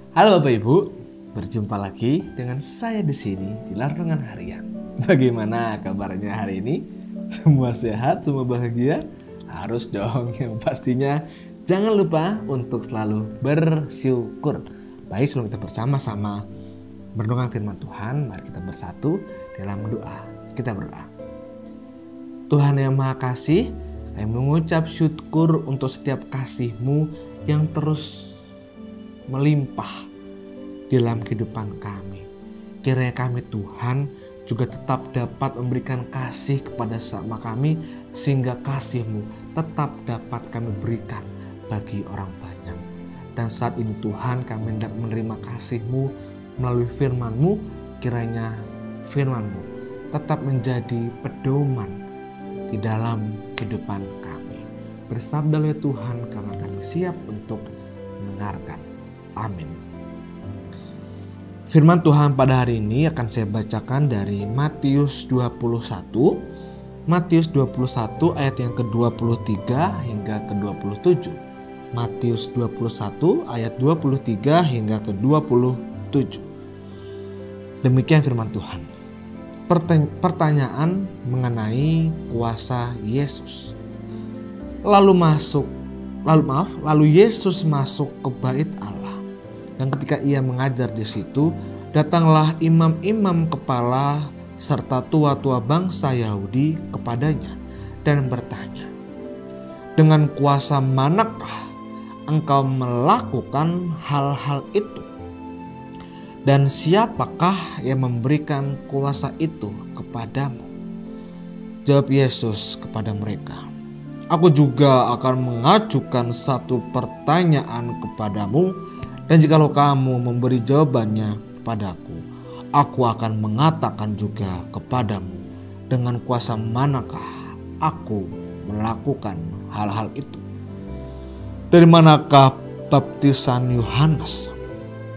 Halo Bapak Ibu, berjumpa lagi dengan saya di sini di Renungan Harian. Bagaimana kabarnya hari ini? Semua sehat, semua bahagia? Harus dong, yang pastinya jangan lupa untuk selalu bersyukur. Baik, sebelum kita bersama-sama merenungkan firman Tuhan, mari kita bersatu dalam doa. Kita berdoa. Tuhan yang Maha Kasih, kami mengucap syukur untuk setiap kasih-Mu yang terus melimpah dalam kehidupan kami. Kiranya kami Tuhan juga tetap dapat memberikan kasih kepada sesama kami, sehingga kasih-Mu tetap dapat kami berikan bagi orang banyak. Dan saat ini Tuhan, kami hendak menerima kasih-Mu melalui firman-Mu. Kiranya firman-Mu tetap menjadi pedoman di dalam kehidupan kami. Bersabdalah Tuhan, karena kami siap untuk mendengarkan. Amin. Firman Tuhan pada hari ini akan saya bacakan dari Matius 21. Matius 21 ayat yang ke-23 hingga ke-27. Matius 21 ayat 23 hingga ke-27. Demikian firman Tuhan. Pertanyaan mengenai kuasa Yesus. Lalu Yesus masuk ke bait Allah. Dan ketika ia mengajar di situ, datanglah imam-imam kepala serta tua-tua bangsa Yahudi kepadanya dan bertanya, "Dengan kuasa manakah engkau melakukan hal-hal itu? Dan siapakah yang memberikan kuasa itu kepadamu?" Jawab Yesus kepada mereka, "Aku juga akan mengajukan satu pertanyaan kepadamu, dan jikalau kamu memberi jawabannya kepadaku, aku akan mengatakan juga kepadamu dengan kuasa manakah aku melakukan hal-hal itu. Dari manakah baptisan Yohanes?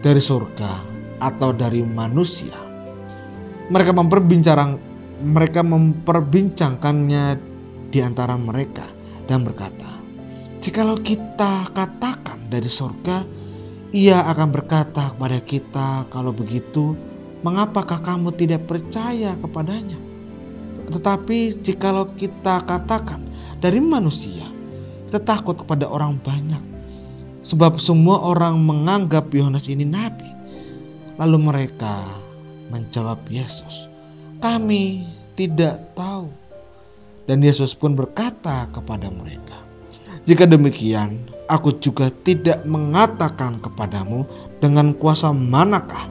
Dari surga atau dari manusia?" Mereka memperbincangkannya di antara mereka dan berkata, "Jikalau kita katakan dari surga, ia akan berkata kepada kita, kalau begitu, mengapakah kamu tidak percaya kepadanya? Tetapi jikalau kita katakan dari manusia, kita takut kepada orang banyak, sebab semua orang menganggap Yohanes ini nabi." Lalu mereka menjawab Yesus, "Kami tidak tahu." Dan Yesus pun berkata kepada mereka, "Jika demikian, aku juga tidak mengatakan kepadamu dengan kuasa manakah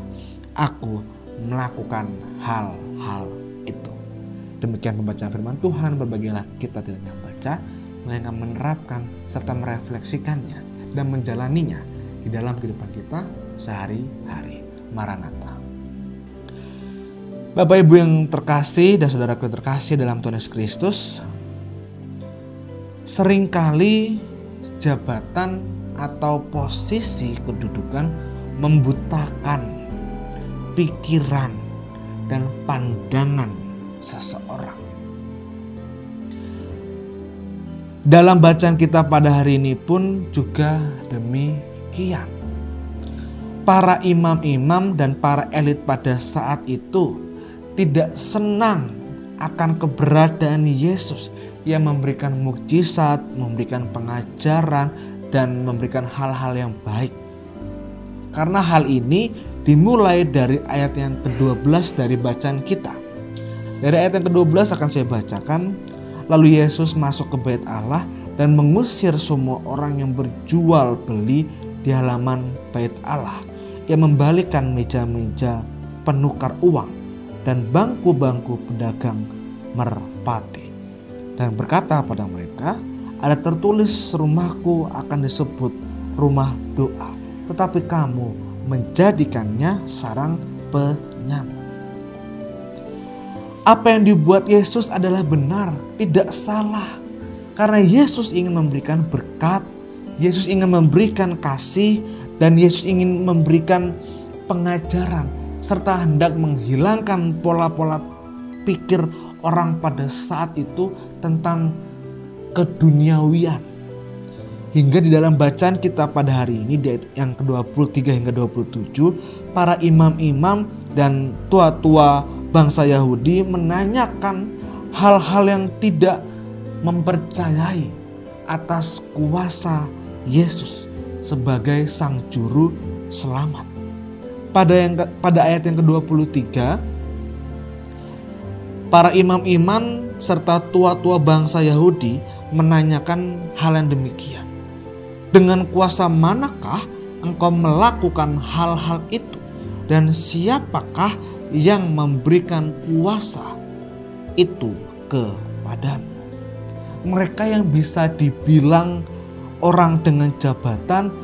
aku melakukan hal-hal itu." Demikian pembacaan firman Tuhan. Berbahagialah kita tidak hanya membaca, melainkan menerapkan serta merefleksikannya dan menjalaninya di dalam kehidupan kita sehari-hari. Maranatha. Bapak Ibu yang terkasih dan saudaraku yang terkasih dalam Tuhan Yesus Kristus, seringkali jabatan atau posisi kedudukan membutakan pikiran dan pandangan seseorang. Dalam bacaan kita pada hari ini pun juga demikian. Para imam-imam dan para elit pada saat itu tidak senang akan keberadaan Yesus yang memberikan mukjizat, memberikan pengajaran, dan memberikan hal-hal yang baik. Karena hal ini dimulai dari ayat yang ke-12 dari bacaan kita. Dari ayat yang ke-12 akan saya bacakan. Lalu Yesus masuk ke bait Allah dan mengusir semua orang yang berjual beli di halaman bait Allah. Ia membalikkan meja-meja penukar uang dan bangku-bangku pedagang merpati. Dan berkata pada mereka, "Ada tertulis, rumahku akan disebut rumah doa, tetapi kamu menjadikannya sarang penyamun." Apa yang dibuat Yesus adalah benar, tidak salah. Karena Yesus ingin memberikan berkat, Yesus ingin memberikan kasih, dan Yesus ingin memberikan pengajaran, serta hendak menghilangkan pola-pola pikir orang pada saat itu tentang keduniawian. Hingga di dalam bacaan kita pada hari ini di ayat yang ke-23 hingga 27, para imam-imam dan tua-tua bangsa Yahudi menanyakan hal-hal yang tidak mempercayai atas kuasa Yesus sebagai sang juru selamat. Pada ayat yang ke-23, para imam-imam serta tua-tua bangsa Yahudi menanyakan hal yang demikian. Dengan kuasa manakah engkau melakukan hal-hal itu? Dan siapakah yang memberikan kuasa itu kepadamu? Mereka yang bisa dibilang orang dengan jabatan,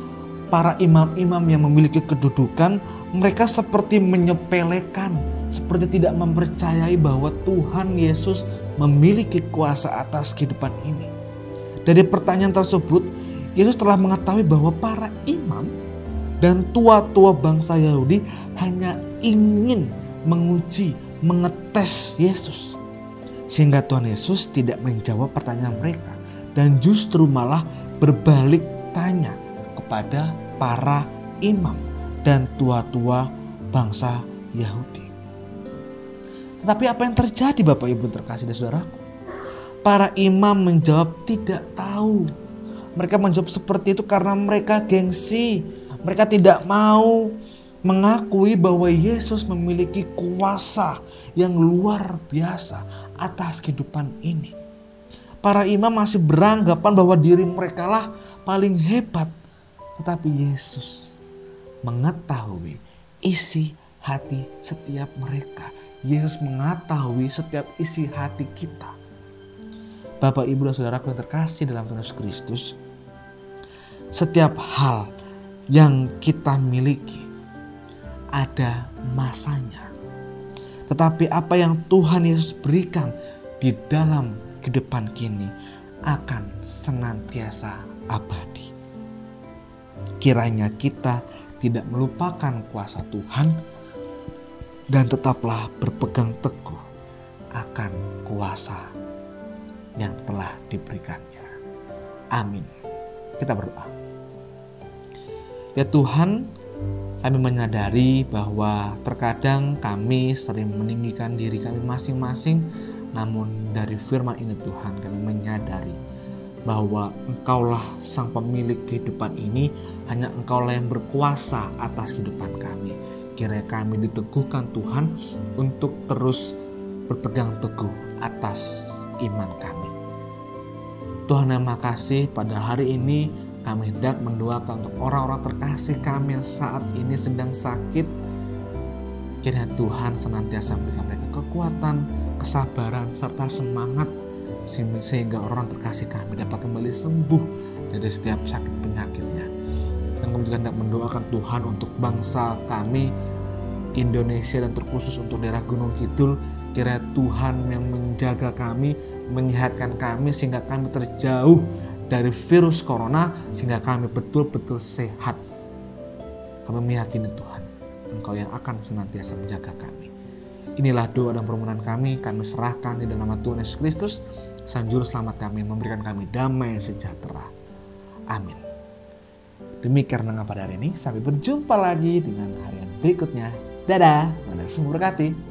para imam-imam yang memiliki kedudukan, mereka seperti menyepelekan, seperti tidak mempercayai bahwa Tuhan Yesus memiliki kuasa atas kehidupan ini. Dari pertanyaan tersebut, Yesus telah mengetahui bahwa para imam dan tua-tua bangsa Yahudi hanya ingin menguji, mengetes Yesus. Sehingga Tuhan Yesus tidak menjawab pertanyaan mereka dan justru malah berbalik tanya kepada para imam dan tua-tua bangsa Yahudi. Tetapi apa yang terjadi Bapak Ibu terkasih dan saudaraku? Para imam menjawab tidak tahu. Mereka menjawab seperti itu karena mereka gengsi. Mereka tidak mau mengakui bahwa Yesus memiliki kuasa yang luar biasa atas kehidupan ini. Para imam masih beranggapan bahwa diri mereka lah paling hebat. Tetapi Yesus mengetahui isi hati setiap mereka. Yesus mengetahui setiap isi hati kita. Bapak, Ibu, dan saudaraku yang terkasih dalam Tuhan Yesus Kristus, setiap hal yang kita miliki ada masanya. Tetapi apa yang Tuhan Yesus berikan di dalam kehidupan kini akan senantiasa abadi. Kiranya kita tidak melupakan kuasa Tuhan dan tetaplah berpegang teguh akan kuasa yang telah diberikannya. Amin. Kita berdoa. Ya Tuhan, kami menyadari bahwa terkadang kami sering meninggikan diri kami masing-masing. Namun dari firman ini Tuhan, kami menyadari bahwa Engkaulah sang pemilik kehidupan ini. Hanya Engkaulah yang berkuasa atas kehidupan kami. Kiranya kami diteguhkan Tuhan untuk terus berpegang teguh atas iman kami. Tuhan yang makasih, pada hari ini kami hendak mendoakan untuk orang-orang terkasih kami yang saat ini sedang sakit. Kiranya Tuhan senantiasa memberikan mereka kekuatan, kesabaran, serta semangat sehingga orang terkasih kami dapat kembali sembuh dari setiap sakit penyakitnya. Dan kami juga hendak mendoakan Tuhan untuk bangsa kami Indonesia dan terkhusus untuk daerah Gunung Kidul. Kiranya Tuhan yang menjaga kami, menyehatkan kami sehingga kami terjauh dari virus corona, sehingga kami betul-betul sehat. Kami meyakini Tuhan, Engkau yang akan senantiasa menjaga kami. Inilah doa dan permohonan kami serahkan di dalam nama Tuhan Yesus Kristus, Sang Juru Selamat kami, memberikan kami damai sejahtera. Amin. Demikian renungan pada hari ini, sampai berjumpa lagi dengan harian berikutnya. Dadah, Tuhan Yesus memberkati.